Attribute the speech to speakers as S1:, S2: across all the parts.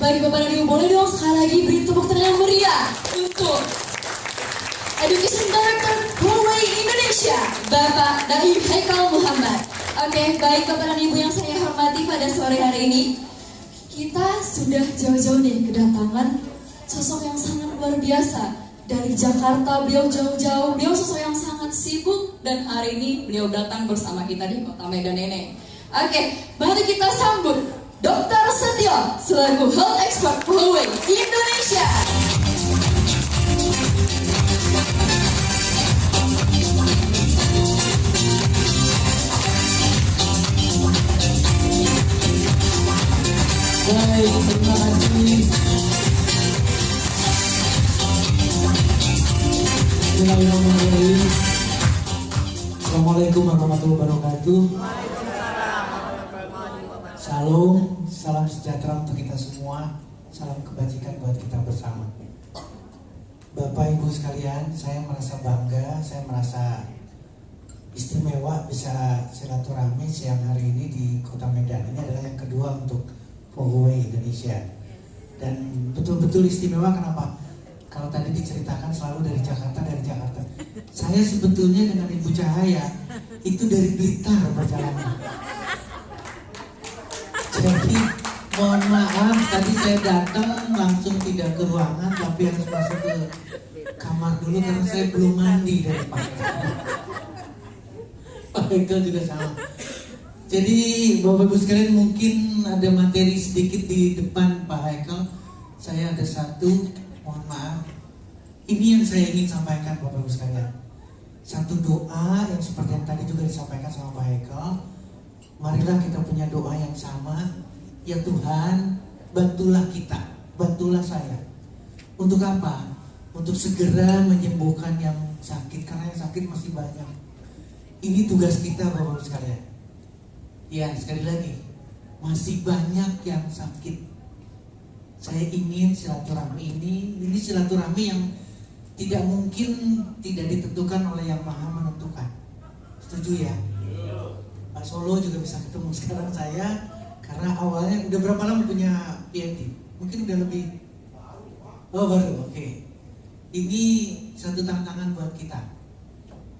S1: Bagi Bapak dan Ibu, boleh dong sekali lagi beri tepuk tangan yang meriah untuk Education Director Huawei Indonesia, Bapak Daim Haikal Muhammad. Oke, baik Bapak dan Ibu yang saya hormati, pada sore hari ini kita sudah jauh-jauh nih kedatangan sosok yang sangat luar biasa. Dari Jakarta beliau jauh-jauh, beliau sosok yang sangat sibuk, dan hari ini beliau datang bersama kita di kota Medan ini. Oke, mari kita sambut Dr. Setio selaku Health Expert Huawei Indonesia.
S2: Baik, terima kasih. Bismillahirrahmanirrahim. Assalamualaikum warahmatullahi wabarakatuh. Salam, salam sejahtera untuk kita semua. Salam kebajikan buat kita bersama. Bapak Ibu sekalian, saya merasa bangga, saya merasa istimewa bisa silaturahmi siang hari ini di Kota Medan. Ini adalah yang kedua untuk Huawei Indonesia. Dan betul-betul istimewa kenapa? Kalau tadi diceritakan selalu dari Jakarta. Saya sebetulnya dengan Ibu Cahaya itu dari Blitar perjalanan. Jadi mohon maaf, tadi saya datang langsung tidak ke ruangan, tapi harus masuk ke kamar dulu karena saya belum mandi dari pagi. Pak Hekel juga sama. Jadi Bapak Ibu sekalian, mungkin ada materi sedikit di depan Pak Hekel. Saya ada satu, mohon maaf. Ini yang saya ingin sampaikan Bapak Ibu sekalian. Satu doa yang seperti yang tadi juga disampaikan sama Pak Hekel. Marilah kita punya doa yang sama. Ya Tuhan, bantulah kita, bantulah saya. Untuk apa? Untuk segera menyembuhkan yang sakit, karena yang sakit masih banyak. Ini tugas kita Bapak Ibu sekalian. Ya, sekali lagi, masih banyak yang sakit. Saya ingin silaturahmi ini silaturahmi yang tidak mungkin tidak ditentukan oleh Yang Maha Menentukan. Setuju ya? Pak Solo juga bisa ketemu sekarang saya, karena awalnya udah berapa lama punya PND? Mungkin udah lebih. Oh baru, oke. Ini satu tantangan buat kita.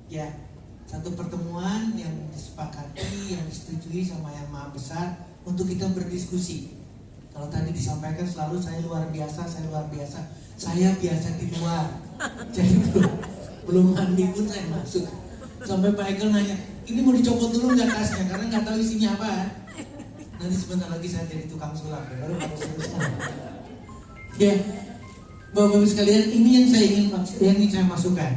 S2: Ya, satu pertemuan yang disepakati, yang disetujui sama Yang Maha Besar untuk kita berdiskusi. Kalau tadi disampaikan selalu saya luar biasa. Saya biasa di luar. Jadi belum mandi pun saya masuk. Sampai Pak Hekel nanya, ini mau dicopot dulu nggak tasnya? Karena nggak tahu isinya apa. Nanti sebentar lagi saya jadi tukang sulap. Baru ya, Bapak Ibu sekalian, ini yang saya ingin saya masukkan.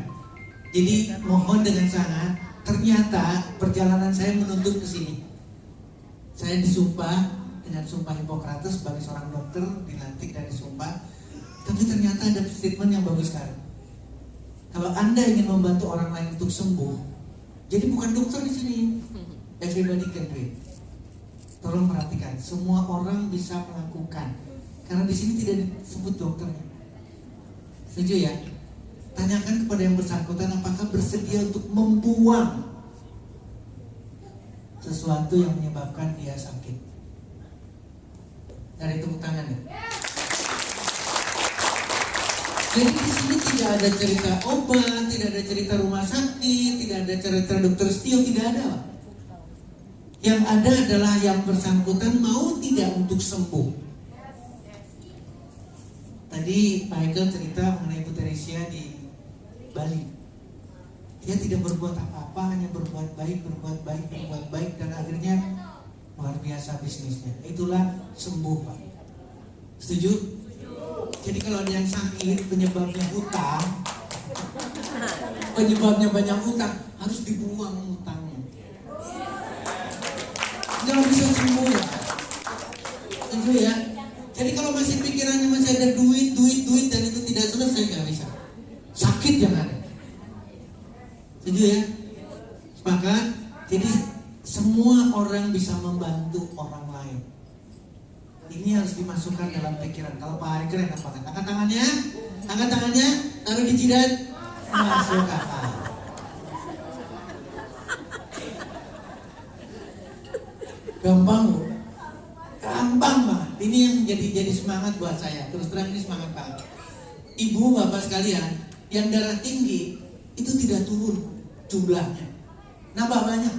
S2: Jadi mohon dengan sangat, ternyata perjalanan saya menuntut ke sini. Saya disumpah dengan sumpah Hippocrates sebagai seorang dokter, dilantik dan disumpah. Tapi ternyata ada statement yang bagus sekali. Kalau Anda ingin membantu orang lain untuk sembuh, jadi bukan dokter di sini. Everybody can do it. Tolong perhatikan, semua orang bisa melakukan. Karena di sini tidak disebut dokternya. Setuju ya? Tanyakan kepada yang bersangkutan apakah bersedia untuk membuang sesuatu yang menyebabkan dia sakit. Dari tepuk tangan ya. Jadi di sini tidak ada cerita obat, tidak ada cerita rumah sakit, tidak ada cerita dokter Setio, tidak ada. Yang ada adalah yang bersangkutan mau tidak untuk sembuh. Tadi Pak Hekel cerita mengenai Bu Teresia di Bali. Dia tidak berbuat apa-apa, hanya berbuat baik, dan akhirnya luar biasa bisnisnya. Itulah sembuh, Pak. Setuju? Jadi kalau ada yang sakit, penyebabnya hutang, penyebabnya banyak hutang, harus dibuang hutangnya. Nggak bisa sembuh ya. Setuju ya? Jadi kalau masih pikirannya masih ada duit dan itu tidak selesai, nggak bisa. Sakit jangan. Setuju ya? Sepakat? Jadi semua orang bisa membantu orang lain. Ini harus dimasukkan dalam pikiran. Kalau Pak Hekel yang apa? Angkat tangannya, taruh di jidat, masuk akal. Gampang banget. Ini yang jadi semangat buat saya. Terus terang ini semangat banget. Ibu, bapak sekalian, yang darah tinggi itu tidak turun jumlahnya, nambah banyak.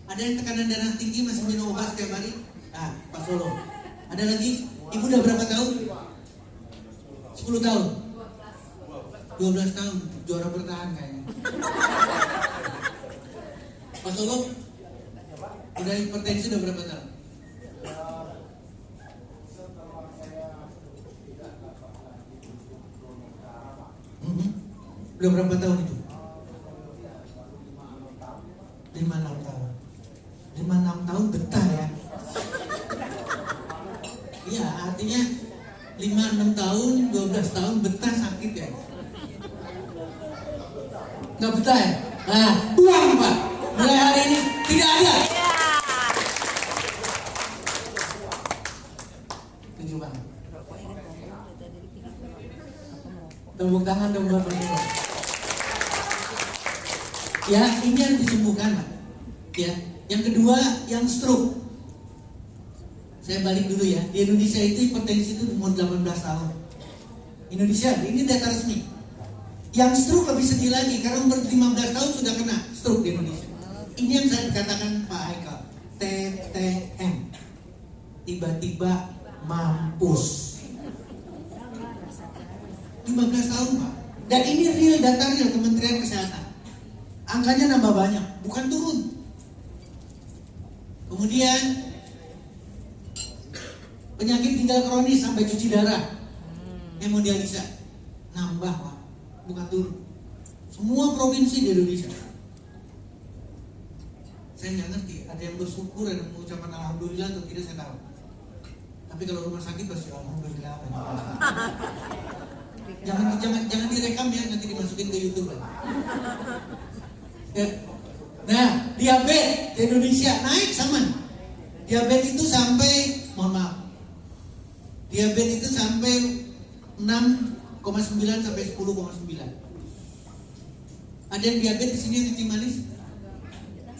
S2: Ada yang tekanan darah tinggi masih minum obat setiap hari. Ah, Pak Solo. Ada lagi, ibu udah berapa tahun? 10 tahun. 12 tahun, juara bertahan kayaknya. Pak Solo, udah hipertensi udah berapa tahun? Udah berapa tahun itu? 5-6 tahun. 5-6 tahun betah ya. Iya, artinya 5-6 tahun, 12 tahun betah sakit ya. Nggak betah ya? Nah, buang Pak. Mulai hari ini tidak ada. Setuju banget. Tepuk tangan dong buat beliau. Ya, ini yang disembuhkan, Pak. Ya, yang kedua, yang stroke. Saya balik dulu ya. Di Indonesia itu hipertensi itu umur 18 tahun. Indonesia, ini data resmi. Yang stroke lebih sedih lagi karena umur 15 tahun sudah kena stroke di Indonesia. Ini yang saya katakan Pak Haikal, TTM. Tiba-tiba mampus. 15 tahun Pak. Dan ini real data real Kementerian Kesehatan. Angkanya nambah banyak, bukan turun. Kemudian penyakit ginjal kronis sampai cuci darah, hemodialisa, nambah Pak, bukan turun. Semua provinsi di Indonesia. Saya nggak ngerti, ada yang bersyukur, ada yang mengucapkan alhamdulillah atau tidak saya tahu. Tapi kalau rumah sakit pasti alhamdulillah. Jangan direkam ya, nanti dimasukin ke YouTube lagi. Ya. Nah, diabetes di Indonesia naik sama. Diabetes itu sampai, mohon maaf, diabetes itu sampai 6,9 sampai 10,9. Ada yang diabetes di sini yang kencing manis?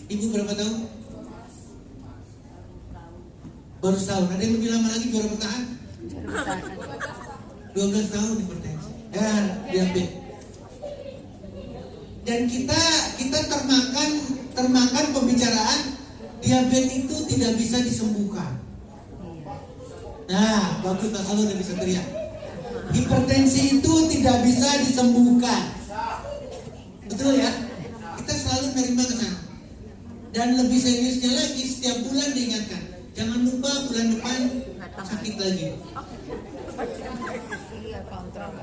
S2: Ibu berapa tahun? Baru setahun. Ada yang lebih lama lagi juara bertahan? 12 tahun hipertensi. Ya, diabetes. Dan kita termakan pembicaraan diabetes itu tidak bisa disembuhkan. Nah, bagus Pak Solo udah bisa teriak. Hipertensi itu tidak bisa disembuhkan. Betul ya? Kita selalu menerima ke sana. Dan lebih seriusnya lagi, setiap bulan diingatkan, jangan lupa bulan depan sakit lagi.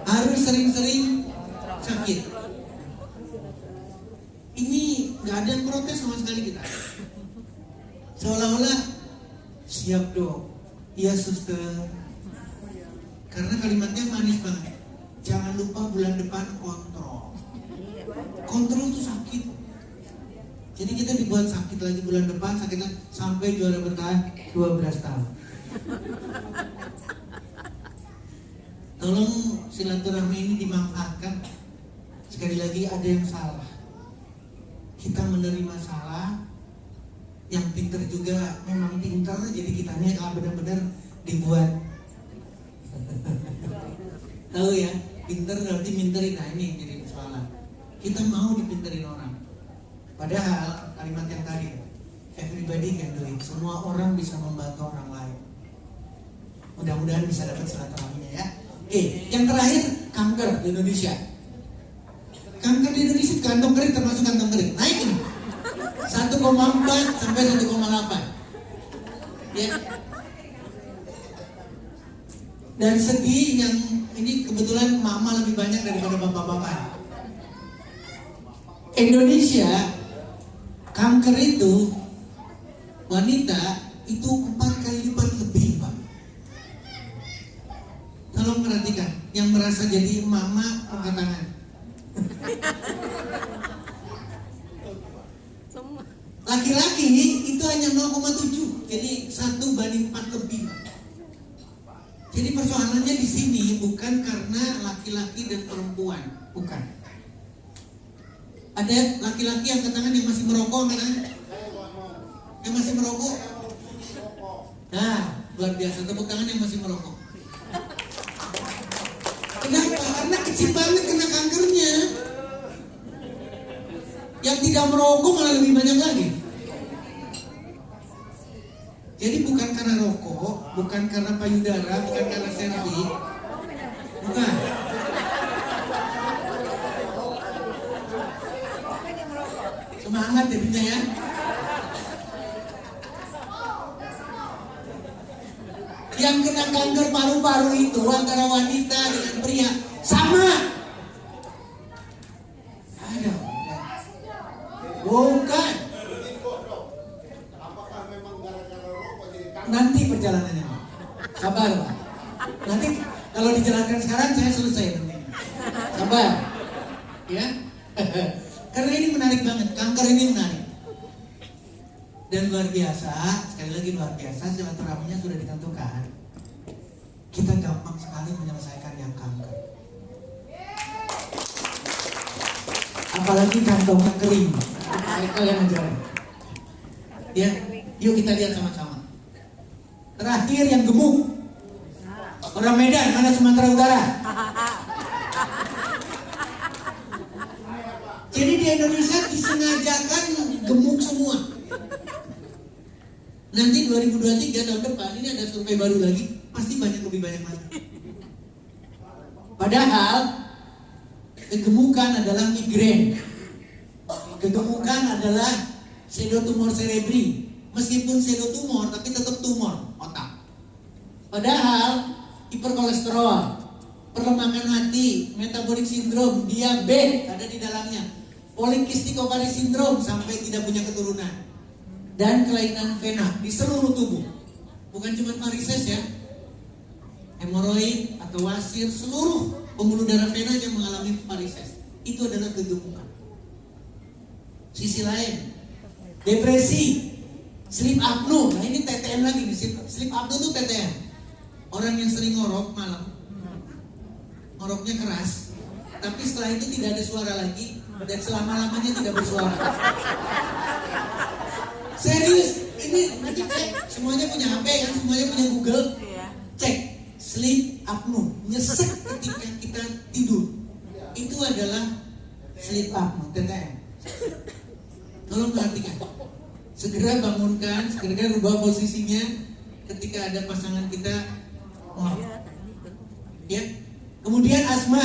S2: Harus sering-sering sakit. Ini nggak ada yang protes sama sekali kita. Seolah-olah siap dok, iya suster. Karena kalimatnya manis banget. Jangan lupa bulan depan kontrol. Kontrol itu sakit. Jadi kita dibuat sakit lagi bulan depan, sakit lagi sampai juara bertahan 12 tahun. Tolong silaturahmi ini dimanfaatkan. Sekali lagi ada yang salah. Kita menerima salah. Yang pintar juga memang pintar, jadi kitanya kalau benar-benar dibuat. Tahu ya, pintar berarti minterin. Nah ini jadi persoalan. Kita mau dipinterin orang. Padahal kalimat yang tadi, everybody can do it. Semua orang bisa membantu orang lain. Mudah-mudahan bisa dapat silaturahminya ya. Yang terakhir, kanker di Indonesia. Kanker di Indonesia, kantong kering termasuk kantong kering. Naik ini 1,4 sampai 1,8. Ya. Dan sedih yang ini kebetulan mama lebih banyak daripada bapak-bapak. Indonesia kanker itu wanita itu 4 kali lipat lebih Pak. Tolong perhatikan, yang merasa jadi mama angkat tangan. Laki-laki itu hanya 0,7, jadi 1/4 lebih. Jadi persoalannya di sini bukan karena laki-laki dan perempuan, bukan. Ada laki-laki yang tangan yang masih merokok, kan? Yang masih merokok. Nah, luar biasa, tepuk tangan yang masih merokok. Kenapa? Karena kecil banget kena kankernya. Yang tidak merokok malah lebih banyak lagi. Jadi bukan karena rokok, bukan karena payudara, bukan karena servis, bukan. Semangat jadinya ya. Yang kena kanker paru-paru itu antara wanita dengan pria sama. Ada. Bukan. Nanti perjalanannya. Sabar, Pak. Nanti kalau dijalankan sekarang saya selesai nanti. Sabar. Ya. Karena ini menarik banget. Kanker ini menarik. Dan luar biasa, sekali lagi luar biasa, silaturahminya sudah ditentukan. Kita gampang sekali menyelesaikan yang kanker. Apalagi kantongnya kering. Kalian menjawab. Ya, yuk kita lihat sama-sama. Terakhir yang gemuk. Orang Medan, mana Sumatera Utara? Jadi di Indonesia disengajakan gemuk semua. Nanti 2023 tahun depan ini ada survei baru lagi, pasti lebih banyak lagi. Padahal kegemukan adalah migrain. Kegemukan adalah pseudotumor cerebri. Meskipun pseudotumor tapi tetap tumor otak. Padahal hiperkolesterol, perlemakan hati, metabolic syndrome, diabetes ada di dalamnya. Polikistik ovari syndrome sampai tidak punya keturunan. Dan kelainan vena di seluruh tubuh. Bukan cuma varises ya. Hemoroid atau wasir, seluruh pembuluh darah vena yang mengalami varises. Itu adalah kegemukan. Sisi lain, depresi, sleep apnea. Nah ini TTM lagi nih. Sleep apnea itu TTM. Orang yang sering ngorok malam, ngoroknya keras, tapi setelah itu tidak ada suara lagi dan selama-lamanya tidak bersuara. Serius, ini nanti cek. Semuanya punya HP kan, semuanya punya Google. Cek sleep apnea, nyesek ketika kita tidur. Itu adalah sleep apnea, TTM. Tolong perhatikan. Segera bangunkan, segera rubah posisinya ketika ada pasangan kita. Ya. Kemudian asma,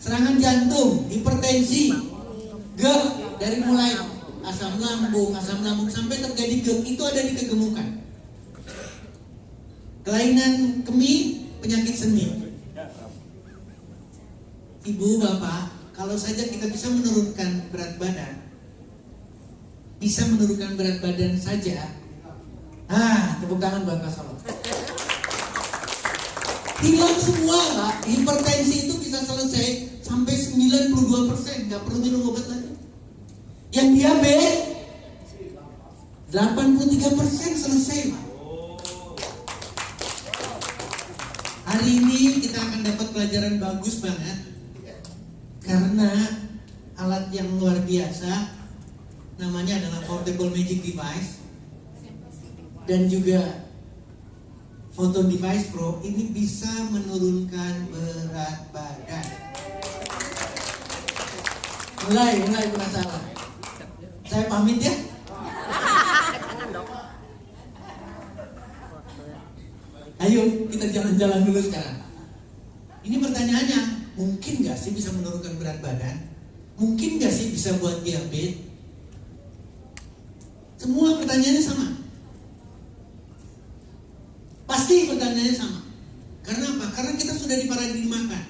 S2: serangan jantung, hipertensi, GERD dari mulai asam lambung sampai terjadi GERD itu ada di kegemukan. Kelainan kemih, penyakit sendi. Ibu, bapak, kalau saja kita bisa menurunkan berat badan, saja. Tepuk tangan buat Mas Solo. Hilang semua, Pak. Hipertensi itu bisa selesai sampai 92%, nggak perlu minum obat lagi. Yang diabetes 83% selesai, Pak. Hari ini kita akan dapat pelajaran bagus banget karena alat yang luar biasa namanya adalah Portable Magic Device dan juga Photon Device Pro ini bisa menurunkan berat badan. Mulai penasaran. Saya pamit ya. Ayo kita jalan-jalan dulu sekarang. Ini pertanyaannya, mungkin gak sih bisa menurunkan berat badan? Mungkin gak sih bisa buat diabetes? Semua pertanyaannya sama. Pasti pertanyaannya sama. Karena apa? Karena kita sudah diparadigmakan.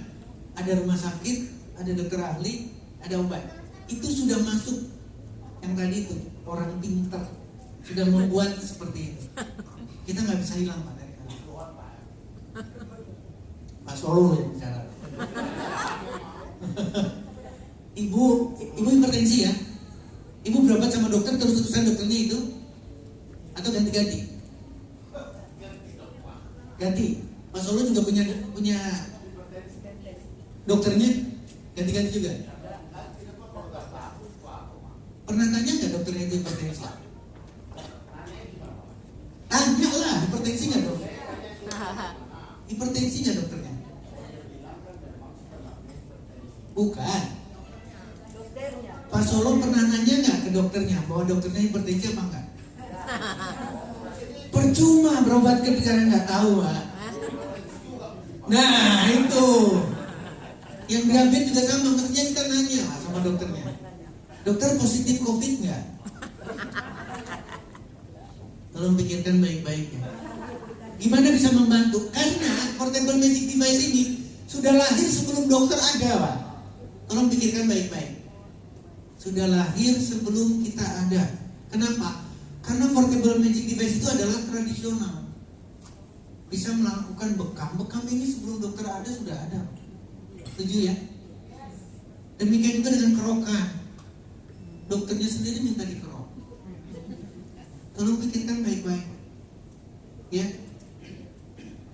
S2: Ada rumah sakit, ada dokter ahli, ada obat. Itu sudah masuk. Yang tadi itu orang pintar sudah membuat seperti itu. Kita nggak bisa hilang Pak dari sana. Pak Solo yang bicara. Ibu hipertensi ya. Ibu berobat sama dokter terus-terusan dokternya itu atau ganti-ganti? Ganti. Pak Solo juga punya dokternya ganti-ganti juga. Pernah tanya nggak dokternya itu hipertensi? Tanya lah, hipertensi nggak dok? Hipertensi nggak dokternya? Bukan. Pak Solo pernah nanya nggak ke dokternya bahwa dokternya hipertensi apa enggak? Percuma berobat ketika nggak tahu, Pak. Nah itu, yang diabetes juga sama, mestinya kita nanya Pak, sama dokternya. Dokter positif COVID nggak? Tolong pikirkan baik-baik ya. Gimana bisa membantu? Karena portable magic device ini sudah lahir sebelum dokter ada, Pak. Tolong pikirkan baik-baik. Sudah lahir sebelum kita ada. Kenapa? Karena portable magic device itu adalah tradisional. Bisa melakukan bekam. Bekam ini sebelum dokter ada sudah ada. Setuju ya? Demikian juga dengan kerokan. Dokternya sendiri minta dikerok. Tolong pikirkan baik-baik. Ya.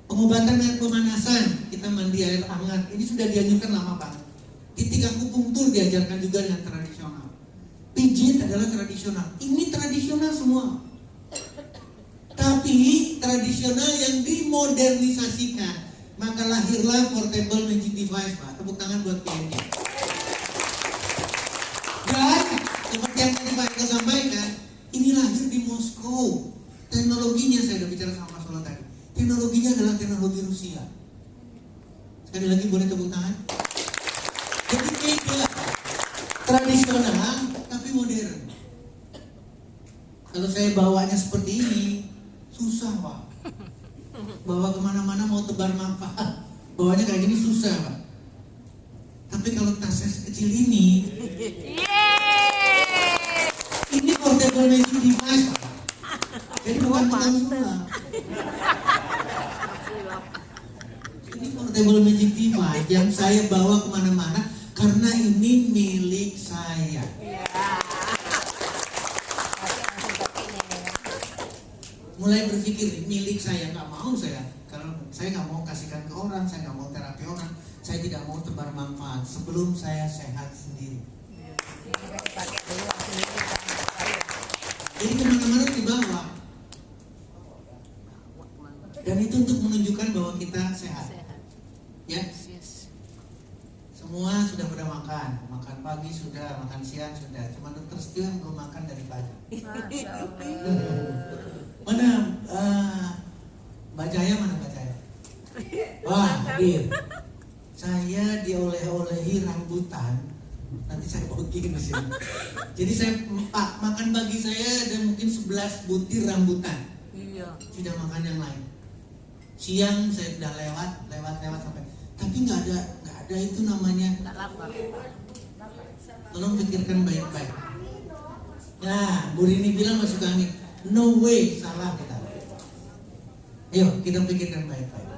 S2: Pengobatan dengan pemanasan, kita mandi air hangat. Ini sudah dianjurkan lama banget. Titik akupunktur diajarkan juga dengan tradisional. Pijit adalah tradisional. Ini tradisional semua. Tapi tradisional yang dimodernisasikan, maka lahirlah portable magic device, Pak. Tepuk tangan buat PMD. Dan seperti yang tadi Pak Eko sampaikan, ini lahir di Moskow. Teknologinya, saya udah bicara sama Mas Solo tadi. Teknologinya adalah teknologi Rusia. Sekali lagi boleh tepuk tangan. Jadi beda. Tradisional tapi modern. Kalau saya bawanya seperti ini, susah Pak. Bawa kemana-mana mau tebar manfaat, bawanya kayak gini susah Pak. Tapi kalau tasnya sekecil ini portable magic device Pak. Jadi bukan tukang sulap. Ini portable magic device yang saya bawa kemana-mana karena ini milik saya. Mulai berpikir milik saya, nggak mau saya. Kalau saya nggak mau kasihkan ke orang, saya nggak mau terapi orang, saya tidak mau tebar manfaat sebelum saya sehat sendiri. Jadi kemana-mana dibawa. Dan itu untuk menunjukkan bahwa kita sehat. Ya. Semua sudah pada makan pagi sudah, makan siang sudah. Cuma dokter Setio yang belum makan dari pagi. Mana Mbak Jaya, mana Mbak Jaya? Wah, hadir. Saya dioleh-olehi rambutan. Nanti saya bagiin di sini. Jadi saya makan pagi saya ada mungkin 11 butir rambutan. Iya. Tidak makan yang lain. Siang saya sudah lewat sampai. Tapi nggak ada itu namanya. Tolong pikirkan baik-baik. Nah, Bu Rini bilang masuk angin. No way, salah kita. Ayo kita pikirkan baik-baik.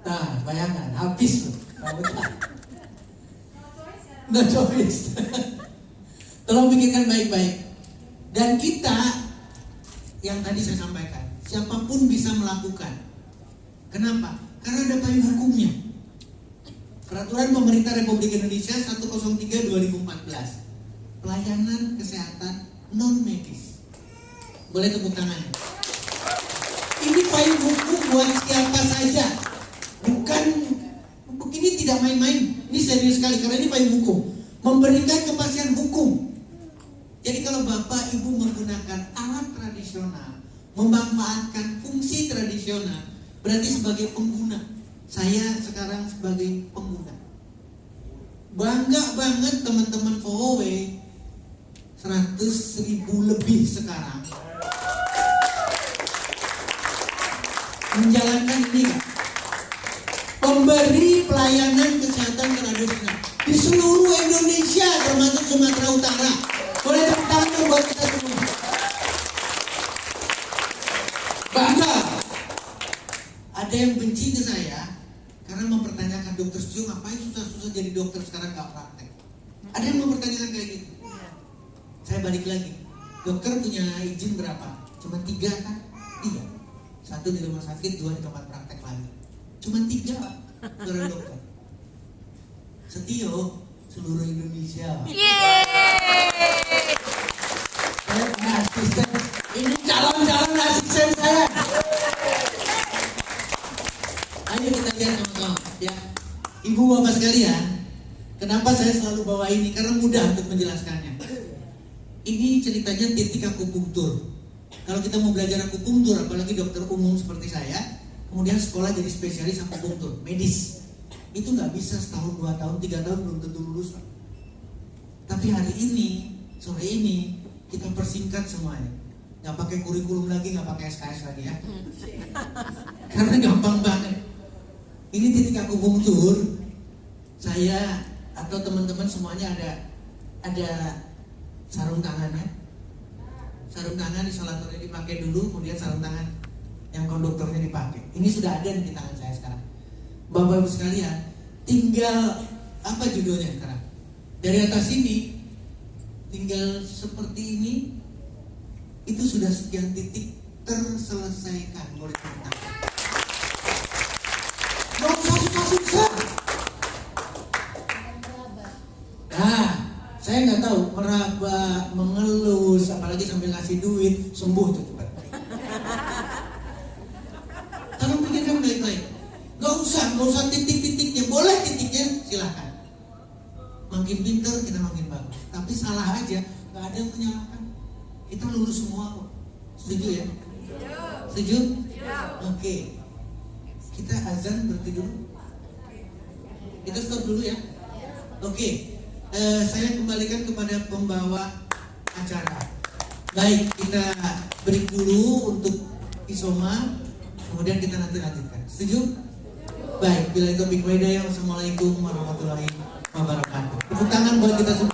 S2: Nah, bayangkan habis loh. No choice. Tolong pikirkan baik-baik. Dan kita yang tadi saya sampaikan, siapapun bisa melakukan. Kenapa? Karena ada payung hukumnya. Peraturan Pemerintah Republik Indonesia 103/2014. Pelayanan kesehatan non medis. Boleh tepuk tangan. Ini payung hukum buat siapa saja. Bukan, ini tidak main-main. Ini serius sekali karena ini payung hukum. Memberikan kepastian hukum. Jadi kalau Bapak Ibu menggunakan alat tradisional, memanfaatkan fungsi tradisional, berarti sebagai pengguna. Saya sekarang sebagai pengguna. Bangga banget teman-teman VOW 100.000 lebih sekarang menjalankan ini kan? Pemberi pelayanan kesehatan tradisional di seluruh Indonesia termasuk Sumatera Utara. Boleh tepuk tangan buat kita semua. Bangga. Ada yang benci ke saya karena mempertanyakan dokter Setio ngapain susah-susah jadi dokter sekarang gak praktek. Ada yang mempertanyakan kayak gitu. Saya balik lagi, dokter punya izin berapa? Cuma 3 kan? 3. 1 di rumah sakit, 2 di tempat praktek lagi. Cuma 3 orang dokter. Setio seluruh Indonesia. Yeay. Saya asisten. Ini calon-calon asisten. ini karena mudah untuk menjelaskannya. Ini ceritanya titik akupunktur. Kalau kita mau belajar akupunktur, apalagi dokter umum seperti saya, kemudian sekolah jadi spesialis akupunktur, medis, itu nggak bisa setahun, 2 tahun, 3 tahun belum tentu lulus. Tapi hari ini, sore ini, kita persingkat semuanya. Nggak pakai kurikulum lagi, nggak pakai SKS lagi ya. Karena gampang banget. Ini titik akupunktur. Saya atau teman-teman semuanya ada sarung tangannya. Sarung tangan isolatornya dipakai dulu, kemudian sarung tangan yang konduktornya dipakai. Ini sudah ada di tangan saya sekarang. Bapak Ibu sekalian, tinggal apa judulnya sekarang? Dari atas ini, tinggal seperti ini, itu sudah sekian titik terselesaikan. Boleh kita. Gak usah susah-susah. Nah, saya nggak tahu meraba, mengelus, apalagi sambil ngasih duit, sembuh tuh cepat. Tolong pikirkan baik-baik. Gak usah titik-titiknya. Boleh titiknya, silahkan. Makin pintar kita makin bagus. Tapi salah aja, nggak ada yang menyalahkan. Kita lulus semua kok. Setuju ya? Setuju? Oke. Kita azan berhenti dulu. Kita stop dulu ya. Oke. Saya kembalikan kepada pembawa acara. Baik, kita break dulu untuk isoma, kemudian kita nanti lanjutkan. Setuju? Baik, bila itu Wassalamualaikum warahmatullahi wabarakatuh. Tepuk tangan buat kita semua.